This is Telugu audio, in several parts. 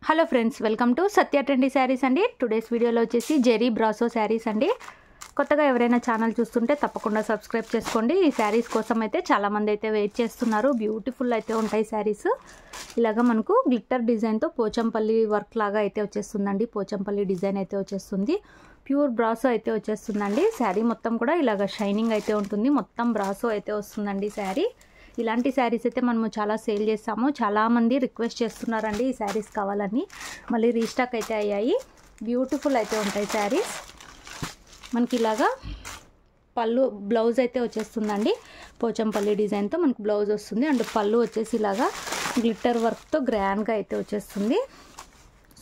Hello friends, welcome to Satya trendy saris అండి. టుడేస్ వీడియోలో వచ్చేసి జెరీ బ్రాసో శారీస్ అండి. కొత్తగా ఎవరైనా ఛానల్ చూస్తుంటే తప్పకుండా సబ్స్క్రైబ్ చేసుకోండి. ఈ శారీస్ కోసం అయితే చాలామంది అయితే వెయిట్ చేస్తున్నారు. బ్యూటిఫుల్ అయితే ఉంటాయి శారీస్. ఇలాగ మనకు గ్లిట్టర్ డిజైన్తో పోచంపల్లి వర్క్ లాగా అయితే వచ్చేస్తుందండి. పోచంపల్లి డిజైన్ అయితే వచ్చేస్తుంది. ప్యూర్ బ్రాసో అయితే వచ్చేస్తుందండి. శారీ మొత్తం కూడా ఇలాగ షైనింగ్ అయితే ఉంటుంది. మొత్తం బ్రాసో అయితే వస్తుందండి శారీ. ఇలాంటి శారీస్ అయితే మనము చాలా సేల్ చేస్తాము. చాలామంది రిక్వెస్ట్ చేస్తున్నారండి ఈ శారీస్ కావాలని. మళ్ళీ రీస్టాక్ అయితే అయ్యాయి. బ్యూటిఫుల్ అయితే ఉంటాయి శారీస్. మనకి ఇలాగా పళ్ళు బ్లౌజ్ అయితే వచ్చేస్తుందండి. పోచంపల్లి డిజైన్తో మనకు బ్లౌజ్ వస్తుంది. అండ్ పళ్ళు వచ్చేసి ఇలాగా గ్లిట్టర్ వర్క్తో గ్రాండ్గా అయితే వచ్చేస్తుంది.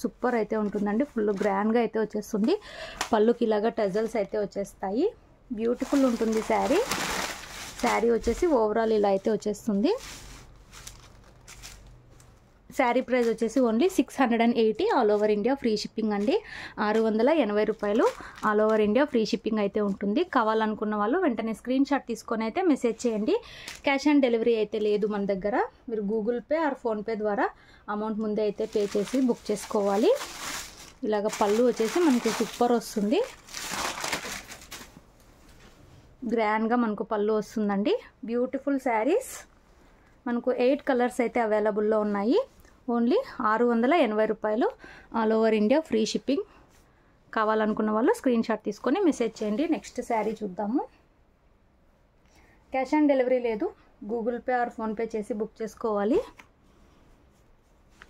సూపర్ అయితే ఉంటుందండి. ఫుల్ గ్రాండ్గా అయితే వచ్చేస్తుంది. పళ్ళుకి ఇలాగా టజల్స్ అయితే వచ్చేస్తాయి. బ్యూటిఫుల్ ఉంటుంది శారీ. శారీ వచ్చేసి ఓవరాల్ ఇలా అయితే వచ్చేస్తుంది. శారీ ప్రైస్ వచ్చేసి only 680 all over India free shipping అండి. 680 రూపాయలు all over India free shipping అయితే ఉంటుంది. కావాలనుకున్న వాళ్ళు వెంటనే స్క్రీన్ షాట్ తీసుకొని అయితే మెసేజ్ చేయండి. క్యాష్ ఆన్ డెలివరీ అయితే లేదు మన దగ్గర. మీరు గూగుల్ పే ఆర్ ఫోన్పే ద్వారా అమౌంట్ ముందే అయితే పే చేసి బుక్ చేసుకోవాలి. ఇలాగ పళ్ళు వచ్చేసి మనకి సూపర్ వస్తుంది. గ్రాండ్గా మనకు పళ్ళు వస్తుందండి. బ్యూటిఫుల్ శారీస్. మనకు 8 కలర్స్ అయితే అవైలబుల్లో ఉన్నాయి. ఓన్లీ 680 రూపాయలు all over India free shipping. కావాలనుకున్న వాళ్ళు స్క్రీన్ షాట్ తీసుకొని మెసేజ్ చేయండి. నెక్స్ట్ శారీ చూద్దాము. క్యాష్ ఆన్ డెలివరీ లేదు. గూగుల్ పే ఆర్ ఫోన్పే చేసి బుక్ చేసుకోవాలి.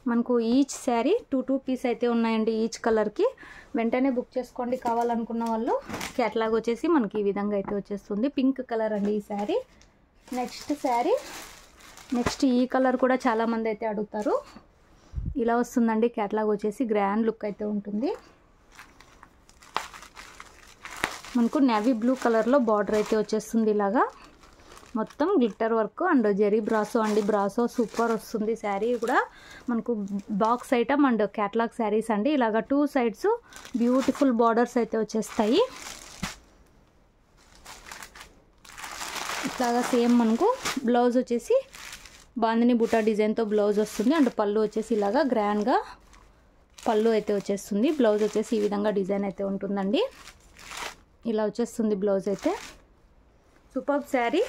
మనకు ఈచ్ శారీ 2 పీస్ అయితే ఉన్నాయండి. ఈచ్ కలర్కి వెంటనే బుక్ చేసుకోండి కావాలనుకున్న వాళ్ళు. క్యాటలాగ్ వచ్చేసి మనకి ఈ విధంగా అయితే వచ్చేస్తుంది. పింక్ కలర్ అండి ఈ శారీ. నెక్స్ట్ శారీ. నెక్స్ట్ ఈ కలర్ కూడా చాలామంది అయితే అడుగుతారు. ఇలా వస్తుందండి క్యాటలాగ్ వచ్చేసి. గ్రాండ్ లుక్ అయితే ఉంటుంది. మనకు నేవీ బ్లూ కలర్లో బార్డర్ అయితే వచ్చేస్తుంది. ఇలాగా మొత్తం glitter work and zari Brasso అండి. బ్రాసో సూపర్ వస్తుంది. శారీ కూడా మనకు box item and catalogue saris అండి. ఇలాగ 2 సైడ్స్ బ్యూటిఫుల్ బార్డర్స్ అయితే వచ్చేస్తాయి. ఇట్లాగా సేమ్ మనకు బ్లౌజ్ వచ్చేసి బాందిని బూటా డిజైన్తో బ్లౌజ్ వస్తుంది. అండ్ పళ్ళు వచ్చేసి ఇలాగా గ్రాండ్గా పళ్ళు అయితే వచ్చేస్తుంది. బ్లౌజ్ వచ్చేసి ఈ విధంగా డిజైన్ అయితే ఉంటుందండి. ఇలా వచ్చేస్తుంది బ్లౌజ్ అయితే. సూపర్ శారీ.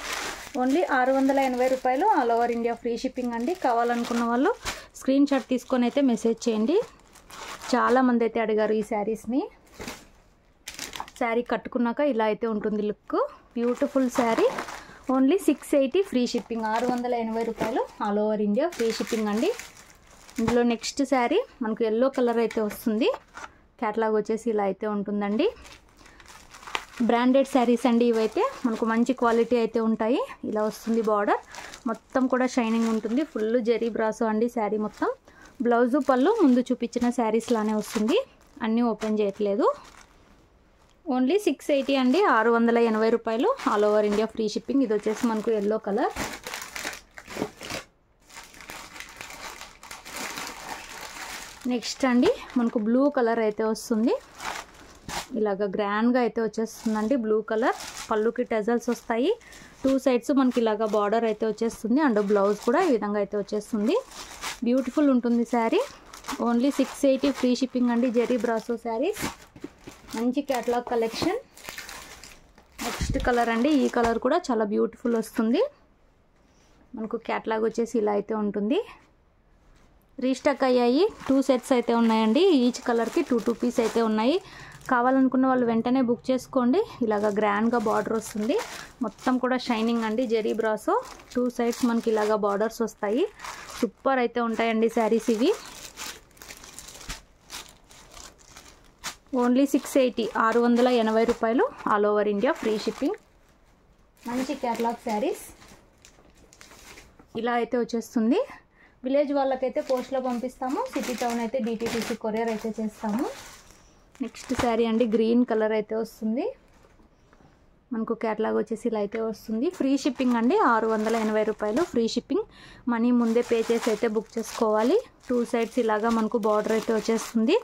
ఓన్లీ 680 రూపాయలు all over India free shipping అండి. కావాలనుకున్న వాళ్ళు స్క్రీన్ షాట్ తీసుకొని అయితే మెసేజ్ చేయండి. చాలామంది అయితే అడిగారు ఈ శారీస్ని. శారీ కట్టుకున్నాక ఇలా అయితే ఉంటుంది look. Beautiful sari. Only 680 free shipping. 680 రూపాయలు all over India free shipping అండి. ఇందులో నెక్స్ట్ శారీ మనకు ఎల్లో కలర్ అయితే వస్తుంది. క్యాటలాగ్ వచ్చేసి ఇలా అయితే ఉంటుందండి. బ్రాండెడ్ శారీస్ అండి ఇవైతే. మనకు మంచి క్వాలిటీ అయితే ఉంటాయి. ఇలా వస్తుంది బార్డర్. మొత్తం కూడా షైనింగ్ ఉంటుంది. ఫుల్ జెరీ బ్రాసో అండి శారీ మొత్తం. బ్లౌజు పళ్ళు ముందు చూపించిన శారీస్ లానే వస్తుంది. అన్నీ ఓపెన్ చేయట్లేదు. ఓన్లీ 680 అండి. 680 రూపాయలు all over India free shipping. ఇది వచ్చేసి మనకు ఎల్లో కలర్. నెక్స్ట్ అండి మనకు బ్లూ కలర్ అయితే వస్తుంది. ఇలాగ గ్రాండ్గా అయితే వచ్చేస్తుందండి బ్లూ కలర్. పళ్ళుకి టజల్స్ వస్తాయి. 2 సైడ్స్ మనకి ఇలాగ బార్డర్ అయితే వచ్చేస్తుంది. అండ్ బ్లౌజ్ కూడా ఈ విధంగా అయితే వచ్చేస్తుంది. బ్యూటిఫుల్ ఉంటుంది శారీ. ఓన్లీ 680 ఫ్రీ షిప్పింగ్ అండి. జెరీ బ్రాసో శారీస్. మంచి క్యాటలాగ్ కలెక్షన్. నెక్స్ట్ కలర్ అండి. ఈ కలర్ కూడా చాలా బ్యూటిఫుల్ వస్తుంది. మనకు క్యాటలాగ్ వచ్చేసి ఇలా అయితే ఉంటుంది. రీస్టాక్ అయ్యాయి. 2 సెట్స్ అయితే ఉన్నాయండి. ఈచ్ కలర్కి 2 పీస్ అయితే ఉన్నాయి. కావాలనుకున్న వాళ్ళు వెంటనే బుక్ చేసుకోండి. ఇలాగ గ్రాండ్గా బార్డర్ వస్తుంది. మొత్తం కూడా షైనింగ్ అండి జెరీ బ్రాసో. 2 సైడ్స్ మనకి ఇలాగ బార్డర్స్ వస్తాయి. సూపర్ అయితే ఉంటాయండి శారీస్ ఇవి. ఓన్లీ 680 680 రూపాయలు all over India free shipping. మంచి క్యాటలాగ్ శారీస్. ఇలా అయితే వచ్చేస్తుంది. విలేజ్ వాళ్ళకైతే పోస్ట్లో పంపిస్తాము. సిటీ టౌన్ అయితే డిటీటీసీ కొరియర్ అయితే చేస్తాము. నెక్స్ట్ శారీ అండి. గ్రీన్ కలర్ అయితే వస్తుంది. మనకు క్యాటలాగ్ వచ్చేసి ఇలా అయితే వస్తుంది. ఫ్రీ షిప్పింగ్ అండి. 680 రూపాయలు ఫ్రీ షిప్పింగ్. మనీ ముందే పే చేసి అయితే బుక్ చేసుకోవాలి. 2 సైడ్స్ ఇలాగా మనకు బార్డర్ అయితే వచ్చేస్తుంది.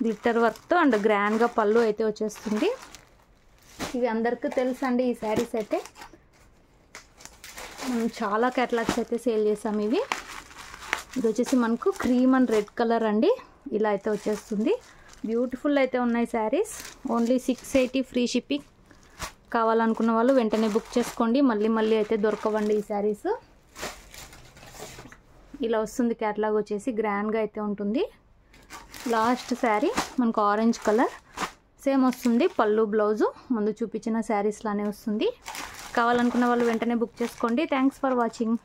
గ్లిట్టర్ వర్క్తో అండ్ గ్రాండ్గా పళ్ళు అయితే వచ్చేస్తుంది. ఇవి అందరికీ తెలుసు అండి ఈ శారీస్ అయితే. మనం చాలా క్యాటలాగ్స్ అయితే సేల్ చేసాం ఇవి. ఇది వచ్చేసి మనకు క్రీమ్ అండ్ రెడ్ కలర్ అండి. ఇలా అయితే వచ్చేస్తుంది. బ్యూటిఫుల్ అయితే ఉన్నాయి శారీస్. Only 680 free shipping. కావాలనుకున్న వాళ్ళు వెంటనే బుక్ చేసుకోండి. మళ్ళీ అయితే దొరకవండి ఈ శారీస్. ఇలా వస్తుంది క్యాటలాగ్ వచ్చేసి, గ్రాండ్గా అయితే ఉంటుంది. లాస్ట్ శారీ మనకు ఆరెంజ్ కలర్ సేమ్ వస్తుంది. పళ్ళు బ్లౌజు ముందు చూపించిన శారీస్ లానే వస్తుంది. కావాలనుకున్న వాళ్ళు వెంటనే బుక్ చేసుకోండి. Thanks for watching.